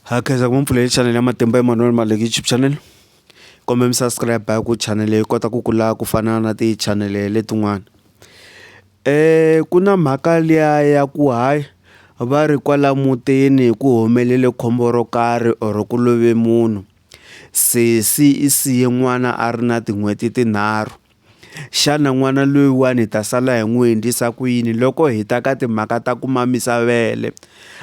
Hakeza ku mpfuleli channel ya Matimba Emmanuel Maleki YouTube channel. Kombe mi subscribe ku channel leyi kota ku kula ku fana na ti channel letin'wana. Ku na mhaka liya ya ku hayi va ri kwala mutini ku humelele khombo ro karhi or ku love munhu. Sesi i siye n'wana a ri na tin'hweti tinharhu. Xana n'wana loyiwani ta sala hi n'wi endlisa ku yini loko hi ta ka timhaka ta ku mamisa vele?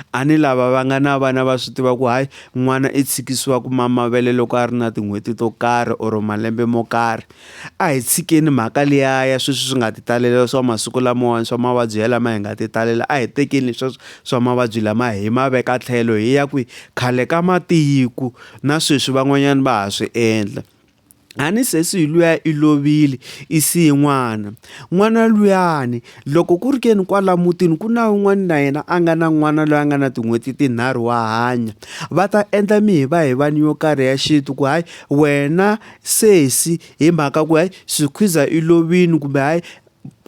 A ni lava va nga na vana va swi tiva ku hayi n'wana i tshikisiwa ku mama vele loko a ri na tin'hweti to karhi or malembe mo karhi. A hi tshikeni mhaka liya ya sweswi swi nga ti talela swa masiku lamawani swa mavabyi lama hi nga ti talela, a hi tekeni leswi swa mavabyi lama hi ma veka tlhelo hi ya kwi khale ka matiko na sweswi van'wanyana va ha swi endla. A ni sesi luya i lovile i siye n'wana luyani loko ku ri keni kwala mutini ku na un'wana na yena a nga na n'wana loyi a nga na tin'hweti tinharhu wa hanya, va ta endla mihivahivani yo karhi ya xintu ku hayi wena sesi hi mhaka ku hayi Sikhwiza i lovini kumbe hayi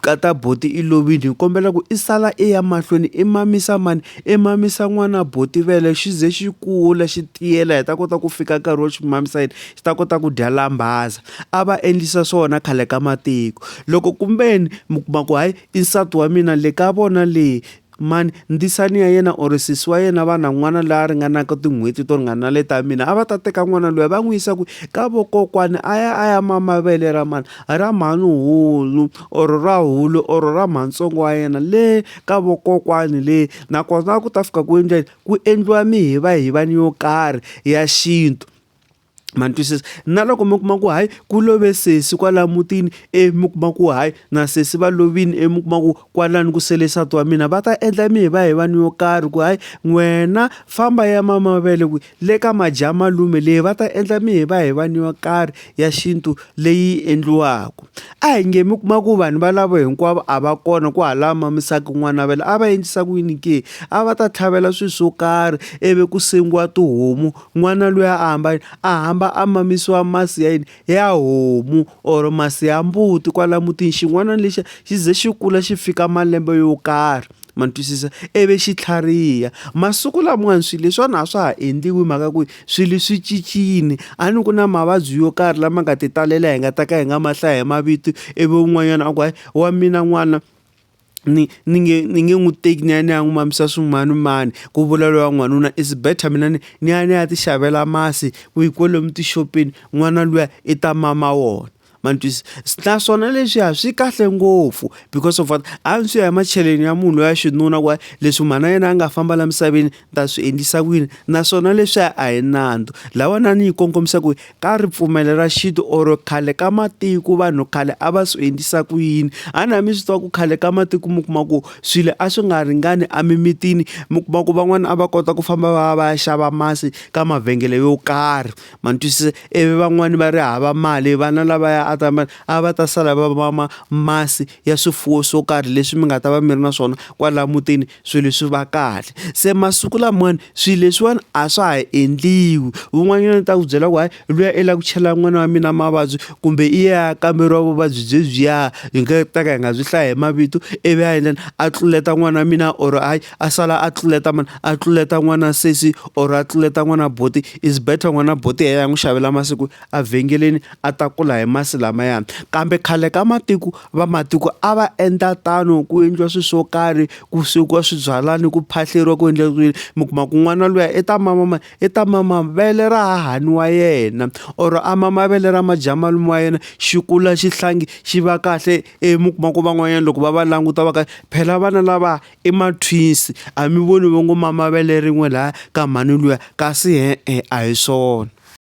kata boti i lovini hi kombela ku i sala i ya mahlweni i mamisa mani, i mamisa n'wana boti vele xi ze xi kula xi tiyela hi ta kota ku fika nkarhi wo xi mamisa yini xi ta kota ku dya lambaza. A va endlisa swona khale ka matiko. Loko kumbeni mi kuma ku hayi i nsati wa mina le ka vona leyi mani ndzisani ya yena or sesi wa yena va na n'wana la ringanaka tin'hweti to ringana le ta mina, a va ta teka n'wana loyi va n'wi yisa ku ka vokokwani a ya mama vele ra mani ra mhanuhulu or ra hulu or ra mhatsongo wa yena le ka vokokwani le, nakona ku ta fika ku ku endliwa mihivahivani yo karhi ya xintu. Ma twisisa? Na loko mi kuma ku hayi ku love sesi kwala mutini mi kuma ku hayi na sesi va lovini mi kuma ku kwalani ku sele nsati wa mina, va ta endla mihivahivani yo karhi ku hayi n'wena famba ya mama vele ku le ka malume leyi va ta endla mihivahivani yo karhi ya xintu leyi endliwaka. A hi nge mi kuma ku vanhu valavo hinkwavo a va kona ku hala mamisaka n'wana vele, a va endlisa ku yini ke? A va ta tlhavela swilo swo karhi ivi ku sengiwa tihomu, n'wana luya a hamba a mamisiwa masi ya yini ya homu or masi ya mbuti kwala mutini, xin'wana lexi xi ze xi kula xi fika malembe yo karhi. Ma twisisa? Ivi xi tlhariha. Masiku lamawani swilo leswiwani a swa ha endliwi mhaka ku swilo swi cincile. A ni ku na mavabyi yo karhi lama nga ti talela hi nga ta ka hi nga mahlaya hi mavito ivi un'wanyana a ku hayi wa mina n'wana ni nge n'wi teki ni ya n'wi mamisa swimanimani, ku vula loyi wa n'wanuna is better mina ni ya ti xavela masi kwalomu tixopeni n'wana luya i ta mama wona. Ma twisisa? Naswona leswiya swi kahle ngopfu because of what a ni swi ya hi macheleni ya munhu loyi ya xinuna ku leswi mhana yena a nga famba la misaveni ta swi endlisa ku yini, naswona leswiya a hi nandzu. Lawana ni yi kongomisa ku ka ripfumelo ra xintu or khale ka matiko vanhu khale a va swi endlisa ku yini. A ni mi swi tiva ku khale ka matiko mi kuma ku swilo a swi nga ringani emimitini, mi kuma ku van'wana a va kota ku famba va ya xava masi ka mavhengele yo karhi. Ma twisisa? Ivi van'wani va ri hava mali, vana lavaya a va ta sala va mama masi ya swifuwo swo karhi leswi mi nga ta va mi ri na swona kwala mutini swilo swi va kahle. Se masiku lamawani swilo leswiwani a swa ha endliwi. Wun'wanyana ta ku byela ku hayi luya i lava ku chela n'wana wa mina mavabyi kumbe i ya kamberiwa vuvabyi byebyiya hi nga ta ka hi nga byi hlaya hi mavito ivi a endleni a tluleta n'wana wa mina or hayi a sala a tluleta a tluleta n'wana sesi or a tluleta n'wana boti. Is better n'wana boti ya n'wi xavela masiku a vhengeleni a ta kula hi masi lamayani. Kambe khale ka matiko va matiko a va endla tano ku endliwa swilo swo karhi ku swekiwa swibyalani ku phahleriwa ku endla swilo. Mi kuma ku n'wana luya i ta mama vele ra hahani wa yena or a mama vele ra malume wa yena xi kula xihlangi xi va kahle. Mi kuma ku van'wanyana loko va va languta va ka phela vana lava i ma-twins a mi voni vo ngo mama vele rin'we laya ka mhani luya, kasi a hi swona.